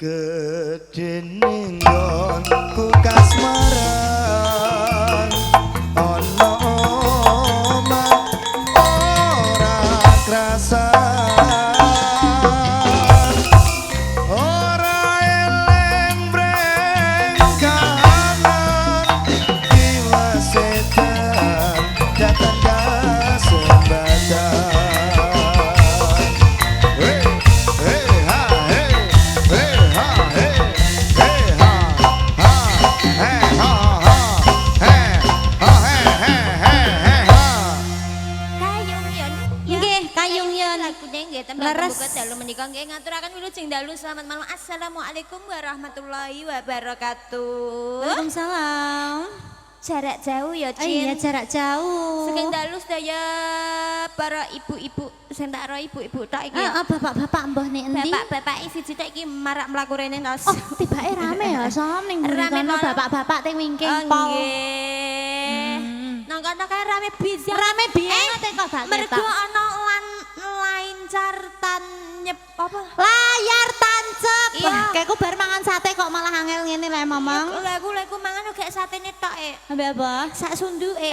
Gedene nggonku kasmaran ana omah ora krasan ora eleng brengkanan kiwasetan datang kasembatan. Leres dalu menika nggih ngaturaken wilujeng dalu selamat malam. Assalamualaikum warahmatullahi wabarakatuh. Waalaikumsalam. Jarak jauh ya, Cin. Iya, jarak jauh. Saking dalu sedaya para ibu-ibu sing tak ro ibu-ibu tok iki. Bapak-bapak mbah nek endi? Bapak-bapak siji tok iki marak mlaku rene tos. Oh, tibake rame ya, Som ning kono bapak-bapak teng wingking pol. Nggih. Nang kono kae rame bis. Rame banget kok Mbak. Mergo ana lancar tanyep apa? Layar tancep. Iya. Kayak ku bar mangan sate kok malah angel ngene le momong. Lha aku mangan gak satene tok Ambil apa? Sak sunduke.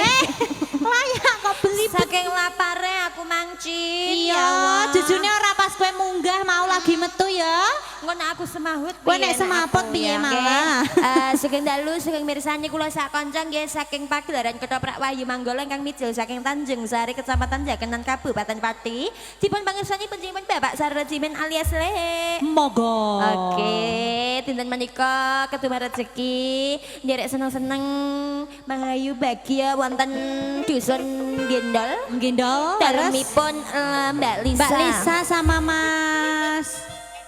Layak kok beli. Saking lapare aku mangcin. Iya, jujune ora pas kowe munggah mau lagi metu ya. Ngono aku semahut Kowe nek semaput piye malah? Saking dalu saking mirsani kula sak kanca nggih saking Pagelaran Ketoprak Wahyu Manggala ingkang mijil saking Tanjung Sari Kecamatan Jakenan Kabupaten Pati dipun pangirsani panjenengan Bapak Sarjimin alias Lehe. Mogo. Oke, dinten menika kedua rezeki nderek seneng-seneng mangayu bahagia wonten dusun Gendol. Gendol. Daremipun Mbak Lisa. Mbak Lisa sama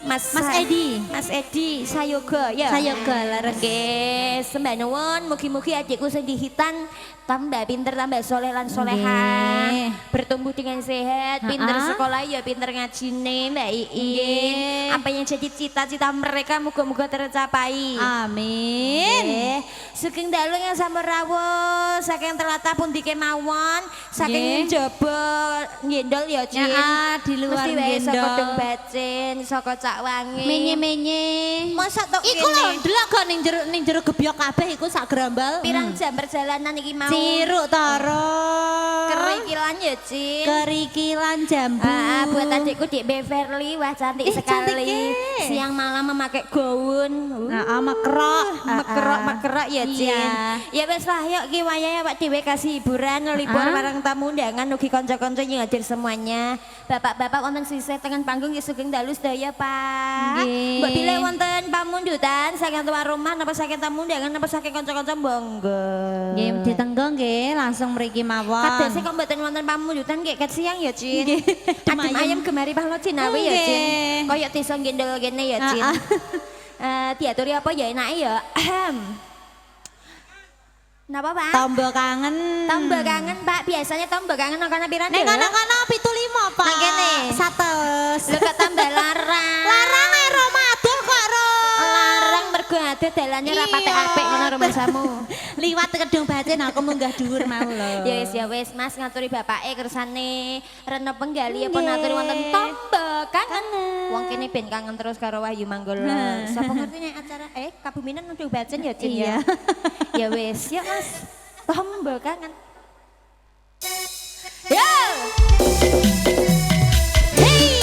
Mas Edi. Mas Edi Sayoga ya. Sayoga leres. Nggih, sembah nuwun mugi-mugi adikku sing dihitan tambah pinter tambah soleh lan soleha. Bertumbuh dengan sehat, pinter sekolah ya pinter ngajine Mbak Iin. Apa yang jadi cita-cita mereka moga-moga tercapai. Amin. Saking dalu yang sampurawo, saking telatah pundi kemawon, saking njaba ngendol ya Cin. Di luar mesti wae gendol. saka Dong Bacin, saka Cak Wangi. Menye-menye. Masa tok Iku lho ndelok kok ning jero gebyok kabeh iku sak grambal. Pirang jam perjalanan iki mau. Ciruk taro. Kerikilan ya Cin. Kerikilan jambu. Buat adikku Dik Beverly, wah cantik cantik sekali. Siang malam memakai gaun. Mekerok ya Cin. Iya. Ya wis lah yuk ki wayahe awak dhewe kasih hiburan ngelipur marang tamu undangan ugi kanca-kanca yang hadir semuanya. Bapak-bapak wonten sisih tengen panggung ya sugeng dalu sedaya Pak. Mbok bilih wonten pamundutan saking tuan rumah napa saking tamu undangan napa saking kanca-kanca monggo. Nggih ditenggo nggih langsung mriki mawon. Kadese kok mboten wonten pamundutan nggih ket siang ya Cin. Adem ayam gemari pahlo Cinawi ya Cin. Kaya desa Gendol kene ya Cin. Diaturi apa ya enake ya. Napa Pak? Tombol kangen. Tombol kangen Pak, biasanya tombol kangen nang pirang Nek kono-kono 75 Pak. Nang kene. 100. Lho kok tambah larang. Larang Ramadan kok ro. Larang mergo ade dalane ra patek apik ngono rumahmu. Liwat Kedung Bacin aku munggah dhuwur mau lho. Ya wis Mas ngaturi bapake kersane rena penggali apa ngaturi wonten tombol kangen. Wong kene ben kangen terus karo Wahyu Manggala. Sapa ngerti nek acara Kabuminan Kedung Bacin ya Cin ya. Ya wis, yuk Mas. Tombol kangen. Yo! Hey!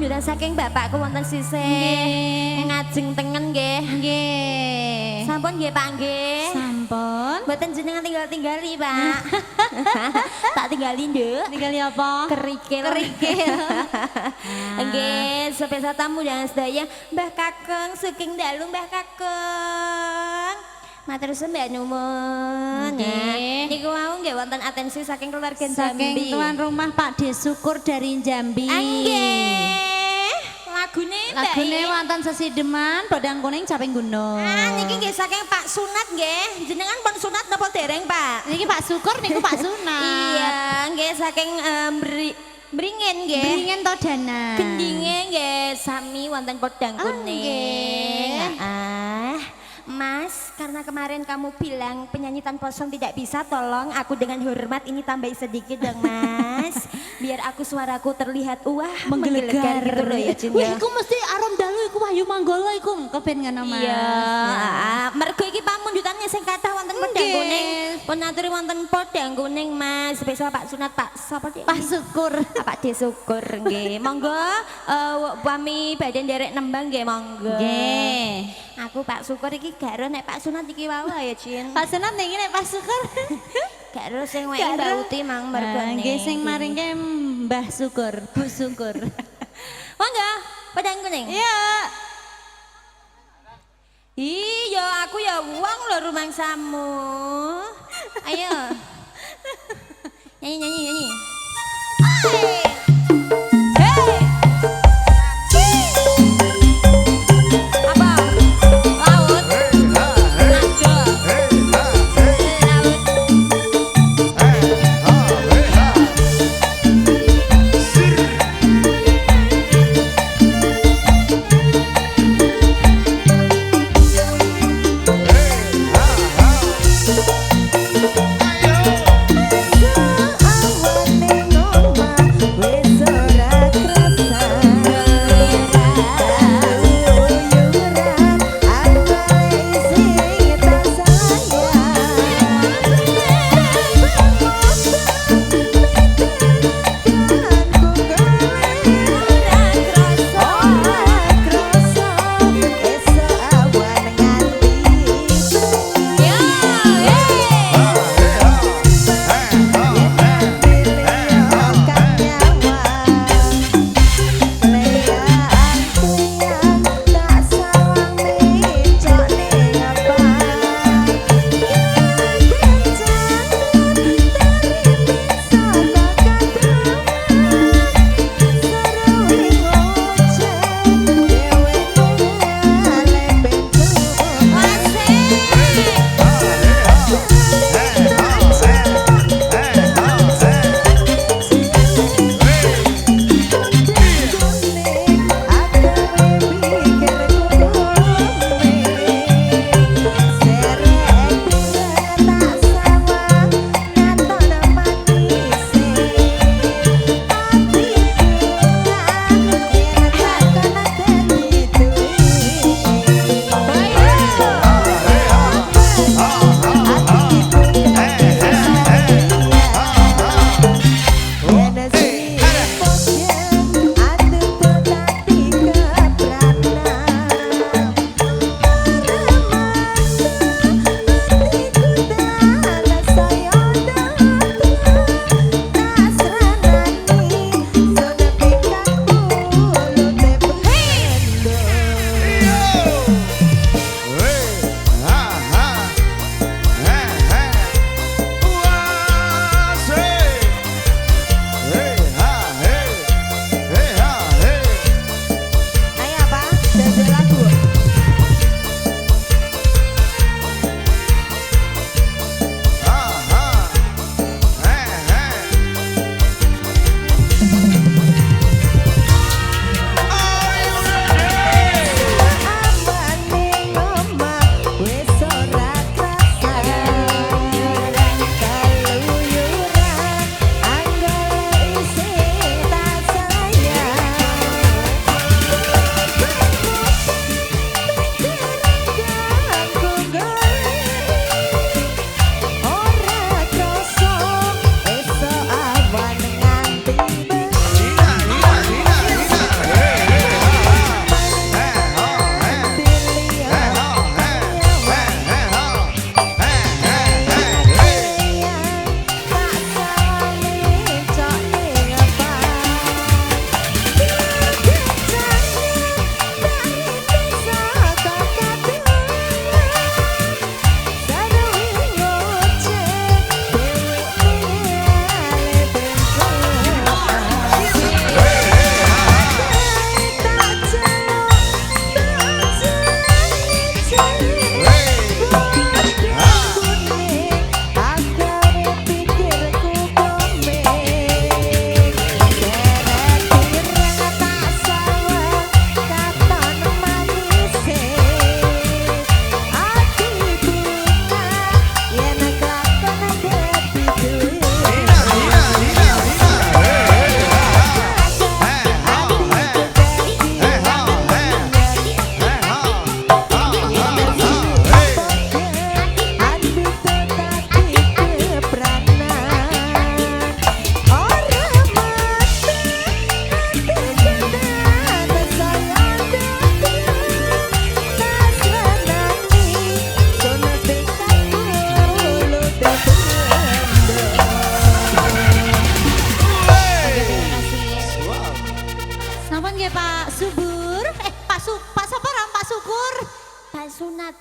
pamunjutan saking bapakku wonten sisih. Ngajeng tengen nggih. Nggih. Sampun nggih Pak nggih. Sampun. Mboten jenengan tinggal-tinggali, Pak. Tak tinggali, Nduk. Tinggali apa? Kerikil. Nggih, sepesa tamu dan sedaya Mbah Kakeng saking dalu Mbah Kakeng. Matur sembah nuwun. Nggih. Niku wau nggih wonten atensi saking keluarga Jambi. Saking tuan rumah Pak Desukur dari Jambi. Nggih. Lagune wonten sesideman Bodang Kuning Caping Gunung. Niki nggih saking Pak Sunat nggih. Jenengan pun sunat napa dereng, Pak? Niki Pak Syukur niku Pak Sunat. Iya, nggih saking Bringen nggih. Bringen to Dana. Gendinge nggih sami wonten Bodang Kuning. Nggih. Mas, karena kemarin kamu bilang penyanyi tanpa song tidak bisa, tolong aku dengan hormat ini tambah sedikit dong, Mas. Biar aku suaraku terlihat menggelegar gitu loh ya, Cin. Wih, iku mesti arom dalu iku Wahyu Manggala iku kepen ngono, Mas. Iya, mergo iki pamunjutannya sing kathah wonten Podang Kuning. Pun aturi wonten Podang Kuning, Mas. Besok Pak Sunat, Pak sapa Dik? Pak Syukur. Pak Desukur nggih. Monggo pami badhe nderek nembang nggih, monggo. Nggih. Aku Pak Syukur iki gak ero nek Pak Sunat iki wae ya, Cin. Pak Sunat niki nek Pak Syukur. Gak ero sing wae Mbak Uti mang mergone. Nggih sing maringke Mbah Syukur, Bu Syukur. Monggo, Podang Kuning. Iya. Iya, aku ya wong lho rumangsamu. Ayo. Nyanyi. Hey! Hey! Apa? Laut. Nada. Ayo. nggih Pak Subur. Pak sapa ra Pak Syukur? Pak Sunat.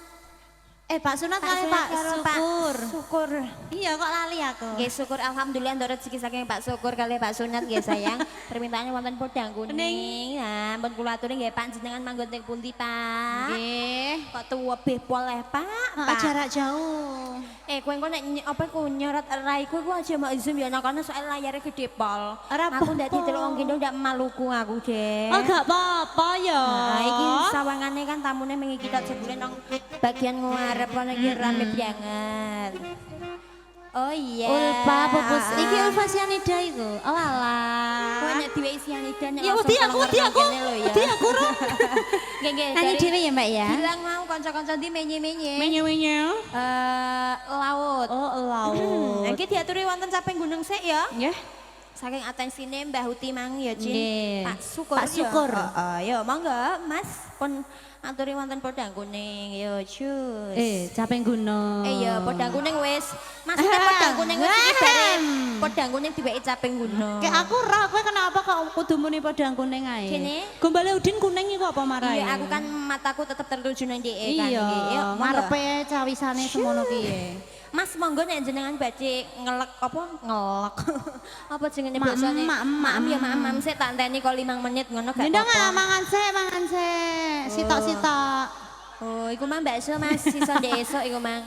Pak Sunat kali Sunat Pak karo Syukur. Syukur. Iya kok lali aku. Nggih syukur alhamdulillah ndoro rezeki saking Pak Syukur kali Pak Sunat nggih sayang. Permintaannya wonten podang kuning. Nah, ampun kula aturi nggih panjenengan manggon teng pundi, Pak? Nggih. Kok tuwebih poleh, Pak? Pak. Jarak jauh. Kowe engko nek apa ku nyorot raiku ku aja mau zoom ya kono soal layarnya gede pol. Aku ndak didelok wong kene ndak Maluku aku, Dek. Oh, gak apa-apa ya. Nah, iki sawangane kan tamune mengi kita jebule nang bagian ngarep kono iki rame banget. Oh iya. Ulfa pupus iki Ulfa Sianida iku. Oh alah. Kowe nek dhewe Sianida nek Ya wedi aku. Wedi aku ro. Nggih nggih. Nyanyi dhewe ya, Mbak ya. Bilang mau kanca-kanca ndi menye-menye. Menye-menye. Laut. Oh, laut. Iki diaturi wonten saping gunung sik ya. Nggih. Saking atensine Mbah Huti mang ya, Cin. Nggih. Pak Syukur. Pak Syukur. Ya, monggo Mas pun aturi wonten podang kuning ya, Cus. Caping gunung. Ya, podang kuning wis. Maksudnya podang kuning wis iki bare podang kuning diweki caping gunung. Kayak aku roh, kowe kenapa kok kudu muni podang kuning ae? Gini. Gombale Udin kuning iku apa marai? Iya, aku kan mataku tetep tertuju nang dhek kan. Iya, Yuk, monggo. marepe cawisane semono ki. Mas monggo nek jenengan badhe ngelek apa ngelek. Apa jenenge Maem, basane? maem, Maem ya maem sik tak enteni kok 5 menit ngono gak Ndang apa-apa. mangan sik. Sitok-sitok. Oh, iku mang bakso Mas, sisa ndek esuk iku mang.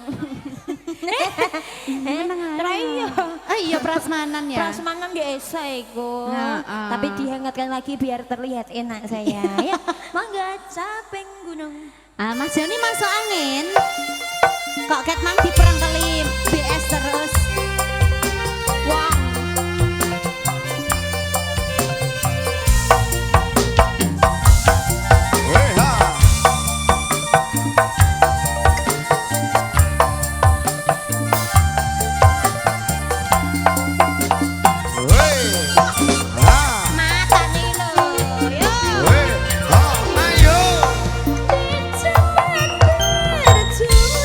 Trai yo. Iya prasmanan ya. Prasmanan ndek esuk iku. Heeh. Tapi dihangatkan lagi biar terlihat enak saya. Ya, monggo caping gunung. Mas Joni masuk angin. Kok ket mang diperengkeli BS terus. Wah. Weha. Wey. Ha. Mata nih lo. Yo. Wey. Ha. Ayo. Berjuang. Zaman keracunan.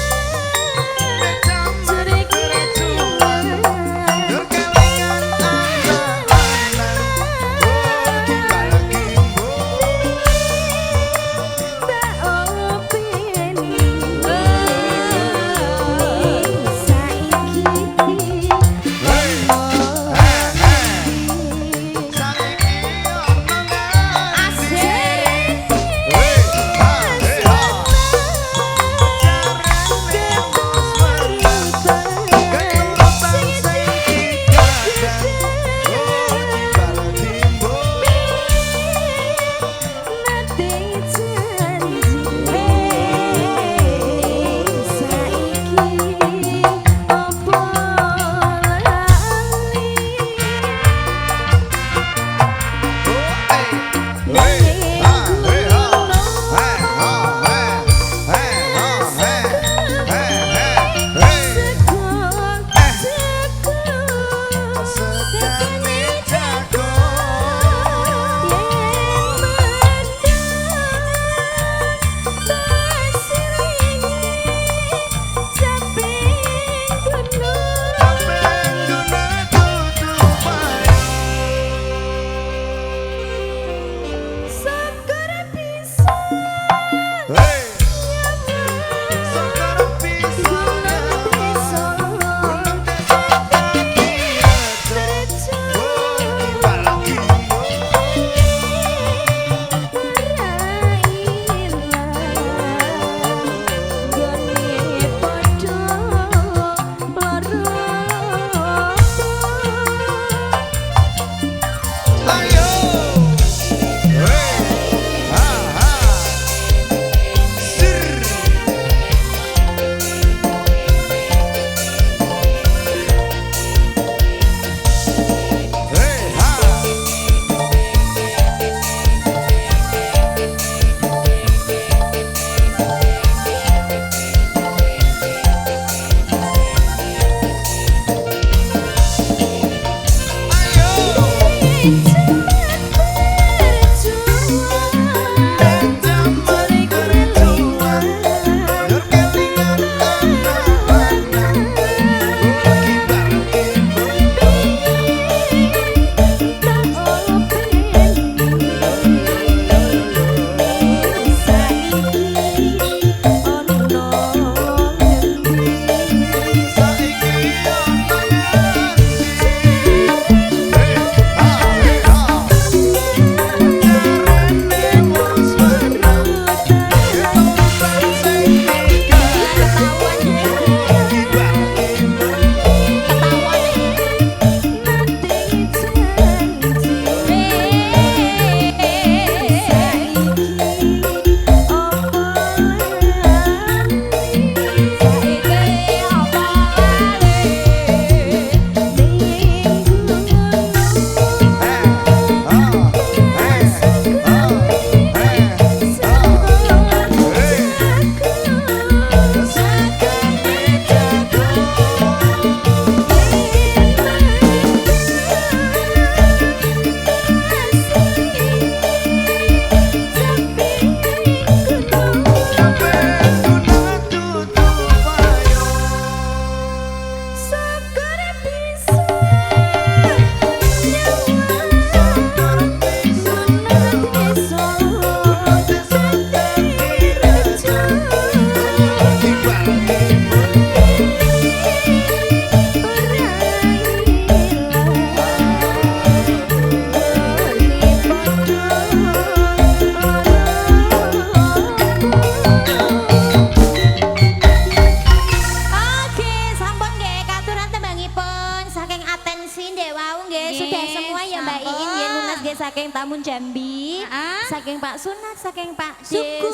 nggih saking tamu Jambi, saking Pak Sunat, saking Pak Syukur.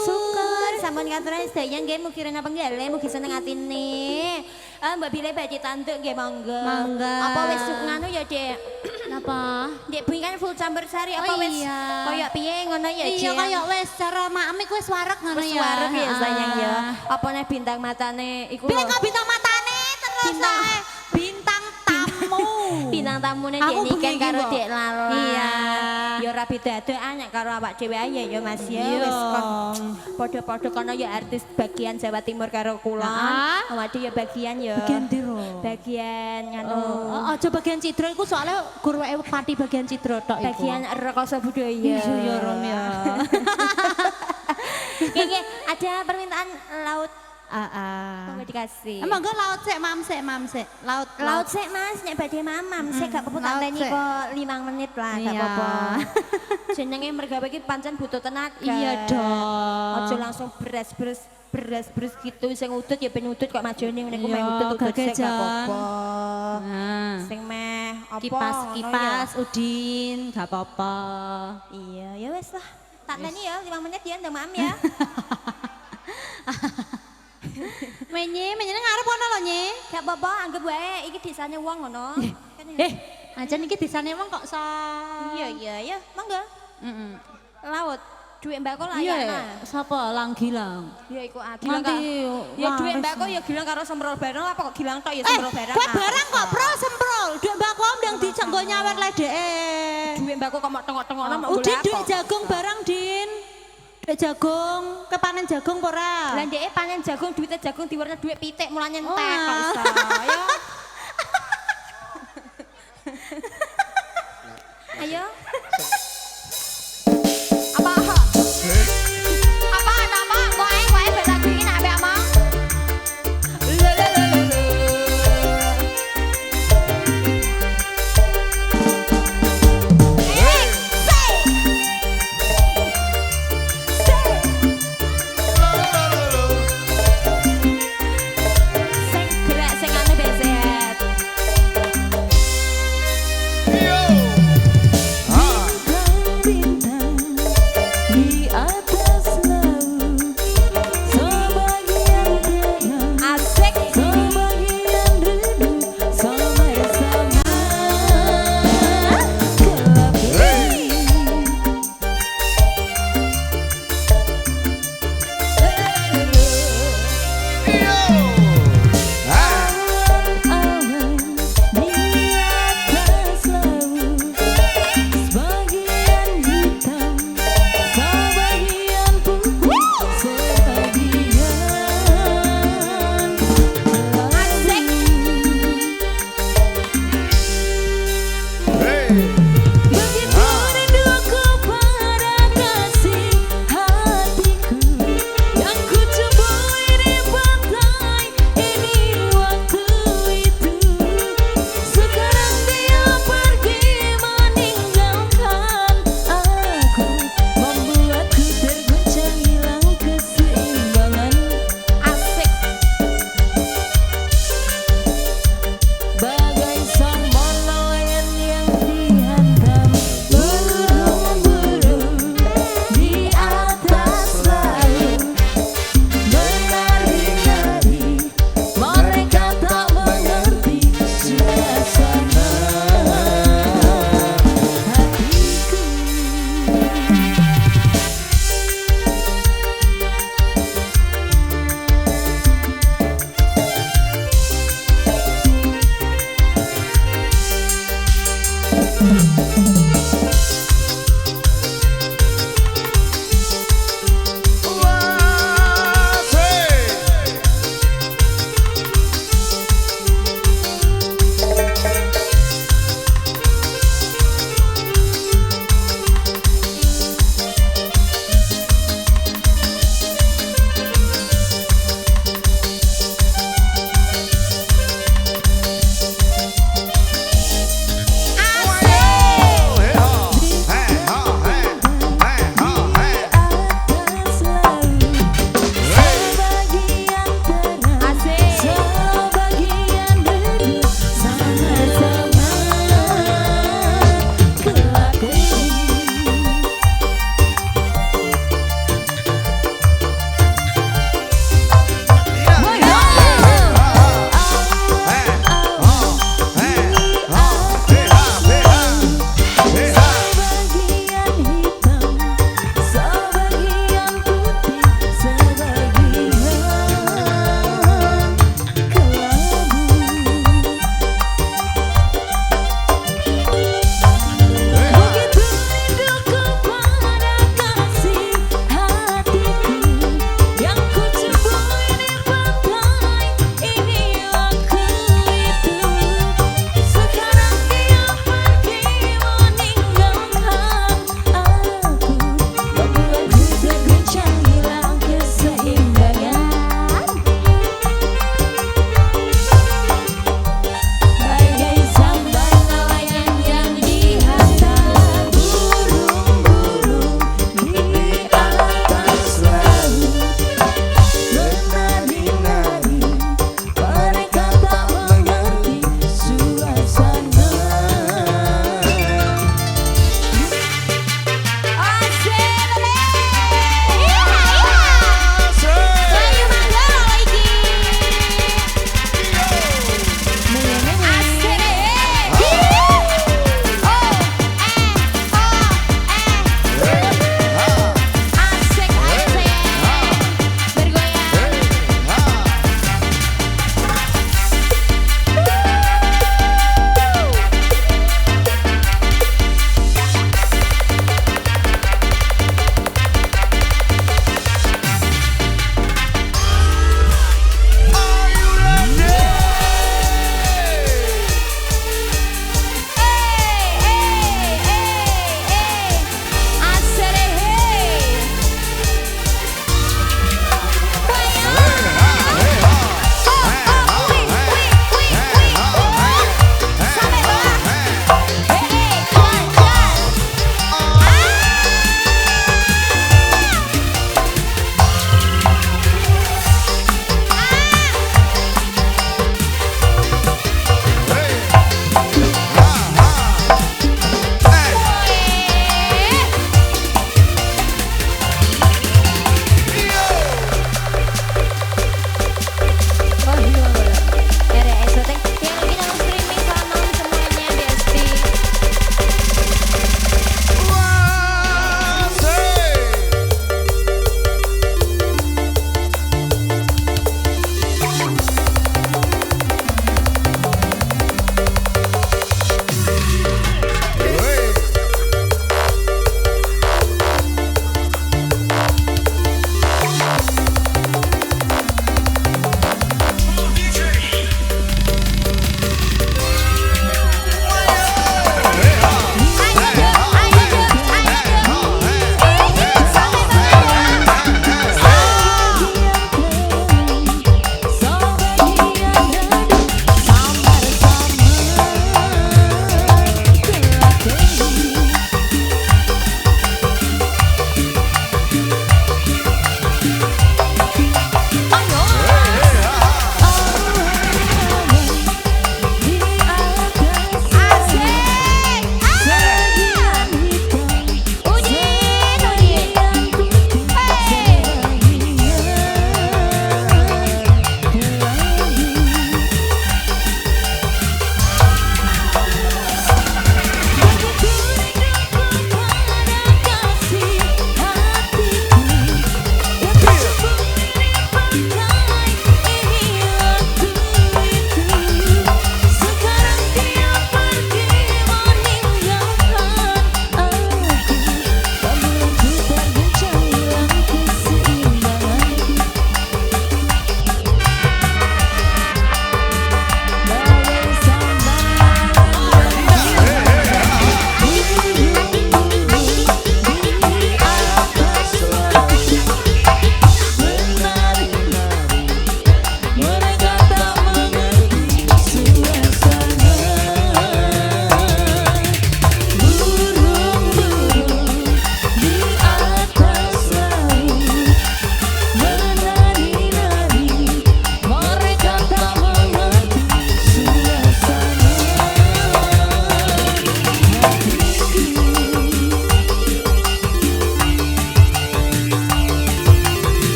Sampun katuraken sedaya nggih mugi rena penggale, mugi seneng atine. Mbak Bile badhe tanduk nggih monggo. Monggo. Apa wis nganu ya, Dek? Napa? Dek bunyi kan full campur sari apa Oh, wis iya. kaya piye ngono ya, Dek? Iya kaya wis cara mamik wis wareg ngono Wis ya. wareg ya sayang ya. Ah. Apa nih bintang matane iku? Pilih kok bintang matane terus Bintang. ae. Bintang tamu. Bintang tamune Aku Dek Niken bengi karo iki, Dek Mbok. Lala. Iya. Ya ora beda-beda nek karo awak dhewe ae ya Mas ya. Iya. Wis kon padha-padha kono ya artis bagian Jawa Timur karo kulon. Heeh. Awak dhewe ya bagian ya. Bagian ndi ro? Bagian nganu. Oh, aja bagian cidra iku soalnya guru wae pati bagian cidra tok iku. Bagian rekoso budaya. Iya ya Rom ya. Nggih, ada permintaan laut. Ah. Mau dikasih. Emang gue laut sik, mam sik. Laut sik Mas, nek badhe mamam sik gak apa-apa tak laut teni sik. kok 5 menit lah gak Iya. apa-apa. Jenenge mergawe iki pancen butuh tenaga. Iya dong. Aja langsung beres gitu sing udut ya ben udut kok majone ngene ku Iya, meh udut sik gak gagejan. apa-apa. Nah. Sing meh apa Kipas, udin, gak apa-apa. Iya, ya wis lah. Tak teni ya 5 menit ya ndang mam ya. Menye ngarep ono lho, Nye. Gak apa-apa, anggap wae iki desane wong ngono. Aja niki disane wong kok sa. Iya, ya, monggo. Heeh. Laut, duit mbako lah Iya, ya. sapa lang gilang. Ya iku gilang Nanti ya duit laris. mbako ya gilang karo semprol barang apa kok gilang tok ya semprol barang. Kowe barang kok pro semprol. Duit mbako ndang dicenggo nyawer ledeke. Duit mbako kok mok tengok-tengokno mok Udin golek duit apa? jagung barang, Din. Duit jagung, kepanen jagung apa ora? Lah ndeke panen jagung duitnya jagung diwarna duit pitik mulanya entek Wah. kok iso. Ya. Ayo. Apa? Apa nama? Wae beda iki nak ambek amang. Sing gerak sing anu beset. Yo. Ah.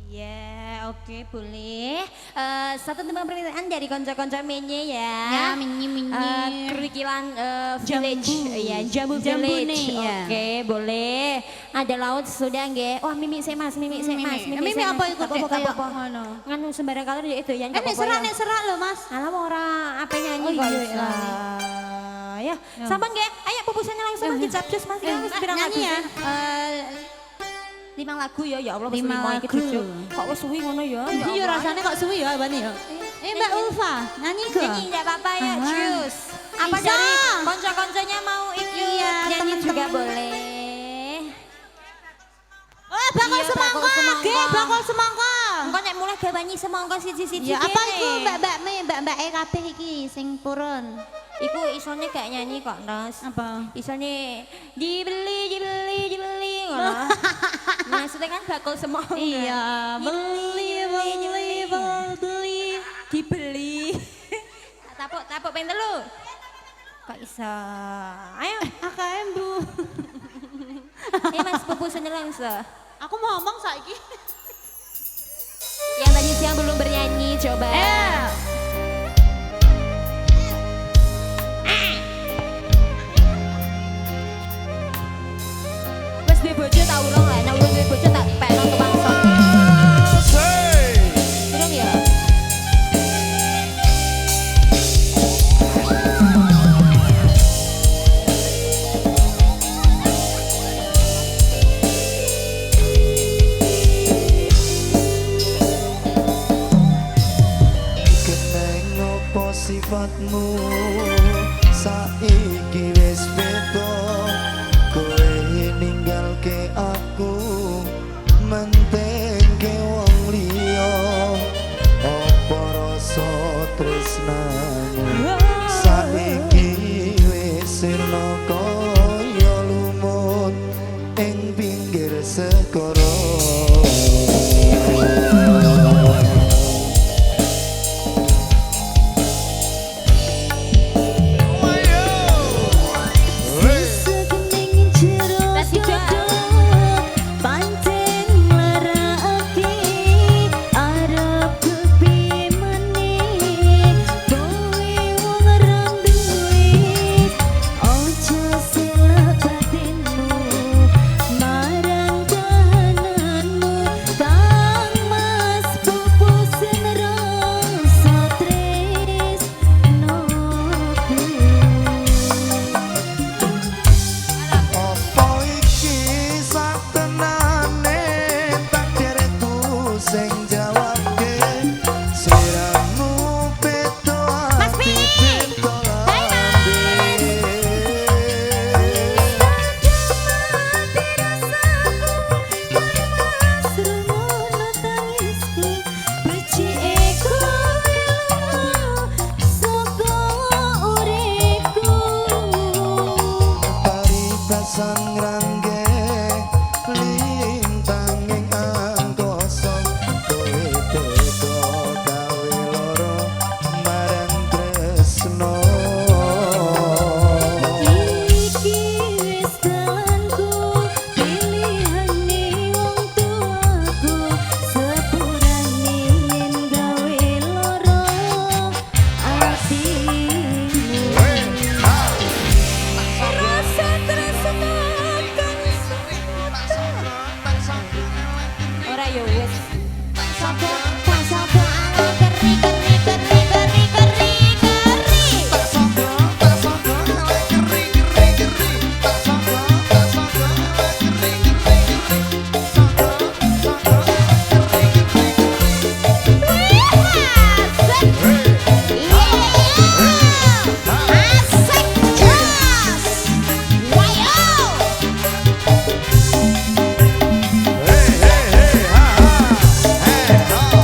Iya, oke boleh. Satu tembang permintaan dari konco-konco menye ya. Ya, minyi. Kerikilan Jambu. village, ya Jambu Jambune, village. ya. Oke, boleh. Ada laut sudah nggih. Wah, mimi sih Mas, mimi sih Mas. Mimi sik, apa Mas. ikut Gak apa-apa, kayak gak apa-apa. ngono? Nganu sembarang kali ya itu ya. Nek serak loh Mas. Alah ora apa nyanyi Oh, kok iya, iso. iya. Ya, sampun nggih. Ayo pupusannya langsung Mas dicapcus Mas. Wis pirang lagu Nyanyi ya. sih? 5 lagu ya, ya Allah wis 5 5 iki lagu. cucu. Kok wis suwi ngono ya? Ya Iya Allah. rasanya kok suwi ya Bani ya. Mbak Ulfa, nyanyi ke? Nyanyi enggak apa-apa ya, Aha. Jus. Apa Bisa. dari konco-konconya mau ikut Iya, nyanyi juga temen-temen. boleh. Oh, bakal Iya, semangka, bakul semangka. nggih, bakal semangka. Engko nek mulai gawanyi semangka siji-siji Ya apa kene. iku mbak-mbak kabeh iki sing purun. Iku isone gak nyanyi kok, Nos. Apa? Isone dibeli ngono. Maksudnya kan bakul semangka. Iya, beli. Dibeli. Tapuk pengen telu. Kok iso? Ayo. AKM Bu. Mas pupu langsung. Aku mau ngomong saiki. Yang tadi siang belum bernyanyi coba. Wes duwe bojo tak urung lah, nek urung duwe bojo tak pekno tukang sok. Say. Urung ya? Keneng opo sifatmu saiki wis beda kowe ninggalke aku mentengke wong liya opo rasa tresnamu saiki wis sirna kaya lumut ing pinggir segara. Tes juga. Opo iki satenane takdirku sing jawabke siramu peto ati peto paritasan rangge lintang ing angkasa kowe teko gawe loro marang tresno Ora yo wis. Hey, hey, hey, ha, ha. Hey, ha.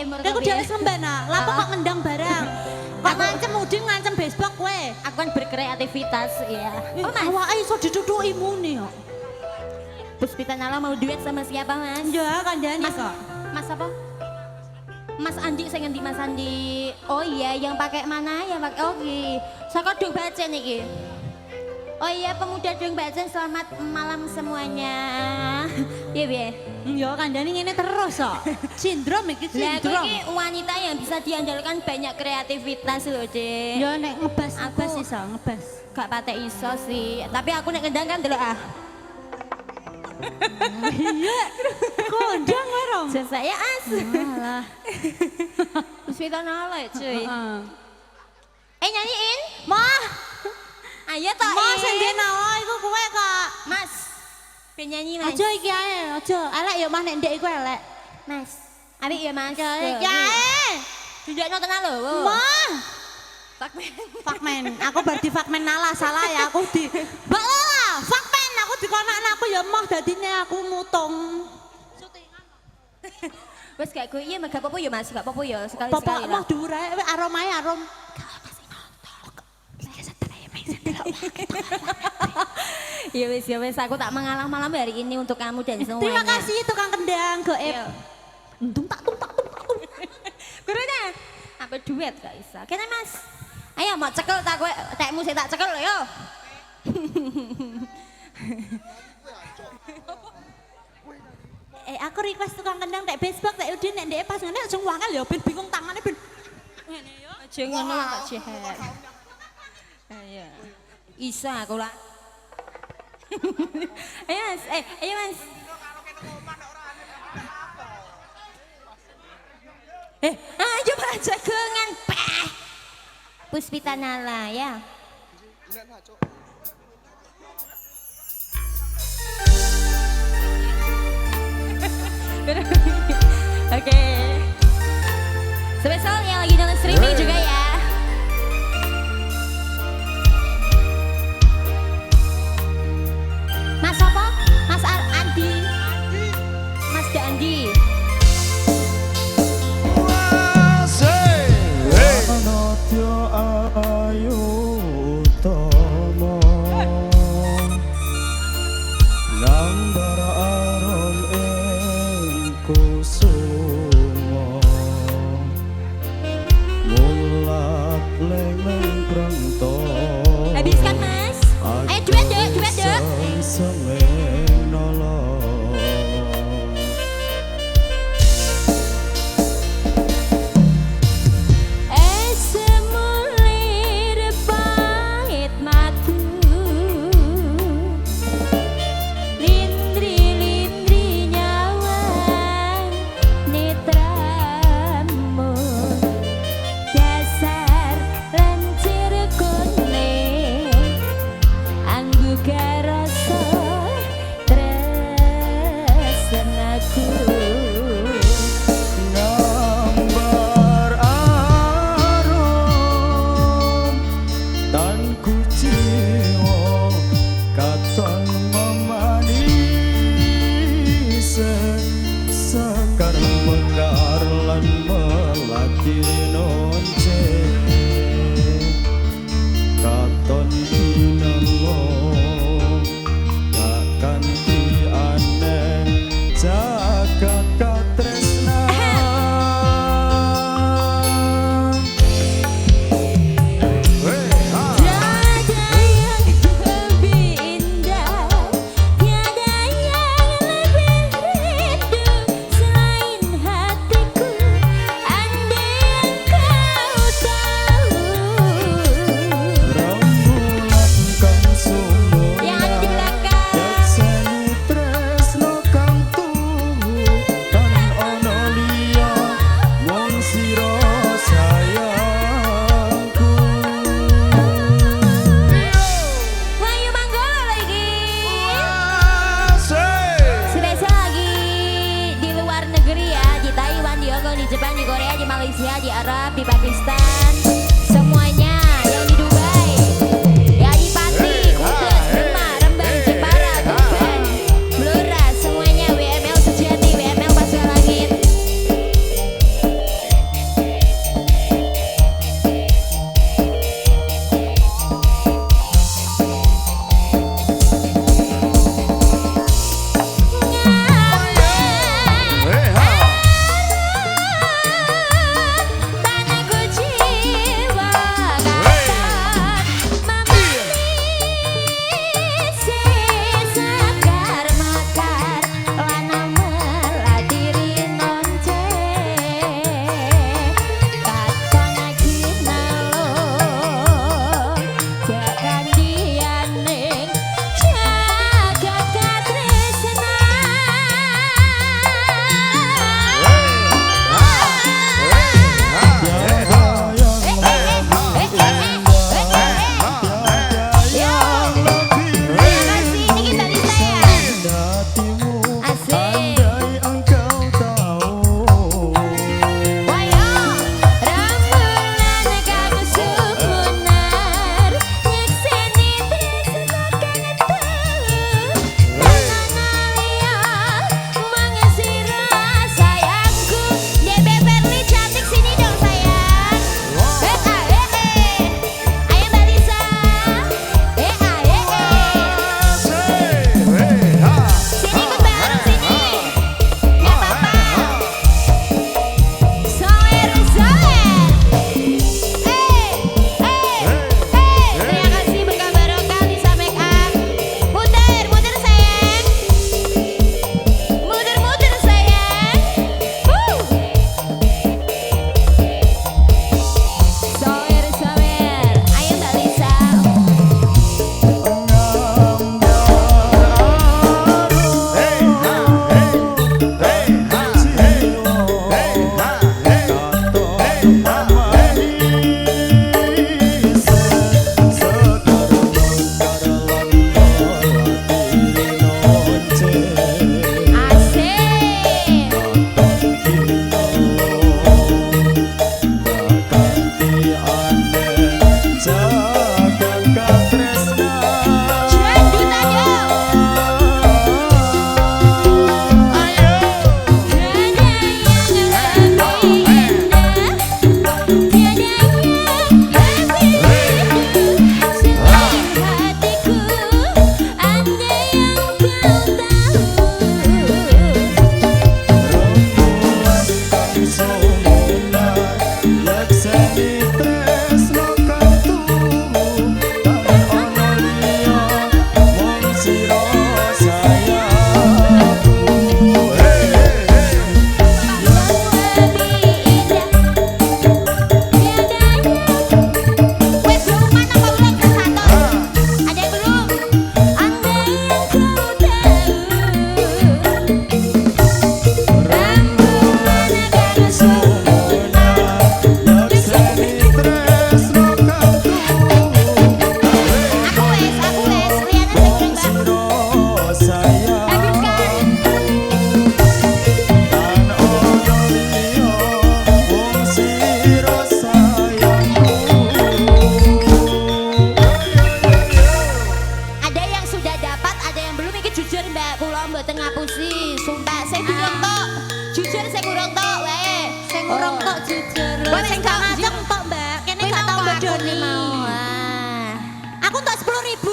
murko Aku piye? dhewe sembana, lapo kok ngendang barang. Kok ngancem udin ngancem besok kowe. Aku kan berkreativitas ya. Oh mas, Awake iso ditutuki mune kok. Puspita Nala mau duet sama siapa mas? Ya kandhani Mas, kok. mas apa? Mas Andi, saya ngendi Mas Andi? Oh iya, yang pakai mana? Yang pakai Oke. Saka Dong Bacen iki. Oh iya, pemuda Dong Bacen, selamat malam semuanya. Iya biye. Ya kandhani ngene terus kok. Sindrom iki Lah aku sindrom. ini wanita yang bisa diandalkan banyak kreativitas loh, Dek. Ya nek ngebas Aku- ngebas iso ngebas. Gak patek iso sih, tapi aku nek ngendang kan delok ah. Iya. Kondang kowe ro. Saya as. Alah. Puspita Nala cuy. Heeh. Nyanyiin? Mah, Ayo toh. mah sing nala iku kowe kok. Mas. Ben nyanyi Mas. Aja iki ae, aja. Elek ya mah nek ndek iku elek. Mas. Apik ya Mas. Ya ae. Dudukno tenan lho. Mah, Fakmen. Fakmen. Aku bar di Fakmen nala salah ya aku di. Mbak Lola, Fakmen aku dikonakno aku ya mah dadine aku mutung. Wes gak gue iya gak apa-apa ya Mas, gak apa-apa ya sekali-sekali Papa lah. mah dhuwur ae aromae arom. Ya wes aku tak mengalah malam hari ini untuk kamu dan semuanya. Terima kasih tukang kendang goib. Iya. Tumpak. Gurunya. Apa duet gak bisa. Kene Mas. Ayo mau cekel tak kowe tekmu sing tak cekel yo. Aku request tukang kendang tek besok tek udin nek ndek pas ngene aja wangel ya ben bingung tangane ben. Ngene ya. Aja ngono lah tak jeher. Ayo. Isa aku lah. Ayo Mas, ayo Mas. Ayo Mas jagongan peh. Puspita Nala ya. Oke. Spesial yang lagi nonton streaming juga ya. Mas apa? Mas Andi. Mas Dandi. Anotyo ayu utama Nambar aron ing kusuma Mung mboten ngapusi, sumpah sing durung tok. Jujur sing urung tok wae. Sing urung tok jujur. Wah, Sing sing gak tok, ngajeng tok, Mbak. Kene gak tau bedoni. Aku tok 10.000.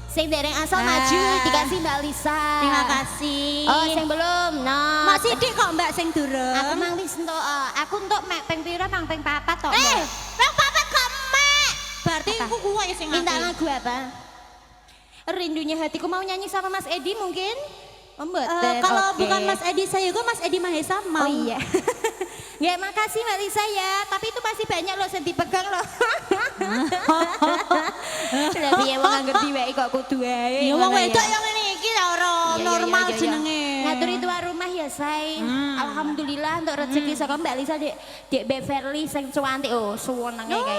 Sing dereng asal maju dikasih Mbak Lisa. Terima kasih. Oh, sing belum. No. Masih dik kok Mbak sing durung. Aku mang wis entuk. Aku entuk mek ping pira mang ping 4 tok. Ping 4 kok mek. Berarti Apa? aku kuwi sing Minta ngasih. lagu apa? Rindunya hatiku, mau nyanyi sama Mas Edi mungkin? Mboten. Kalau Oke. bukan Mas Edi saya juga Mas Edi Mahesa mau. Oh iya. Ya makasih Mbak Lisa ya, tapi itu masih banyak loh yang dipegang loh. Lah piye wong angger diweki kok kudu wae. Ya wong ngono wedok yang ngene iki ya ora Iya, normal iya, iya, iya. jenenge. Ngaturi tuan rumah ya say. Alhamdulillah untuk rezeki saka Mbak Lisa Dek Beverly sing cuantik. Oh, suwenenge kae.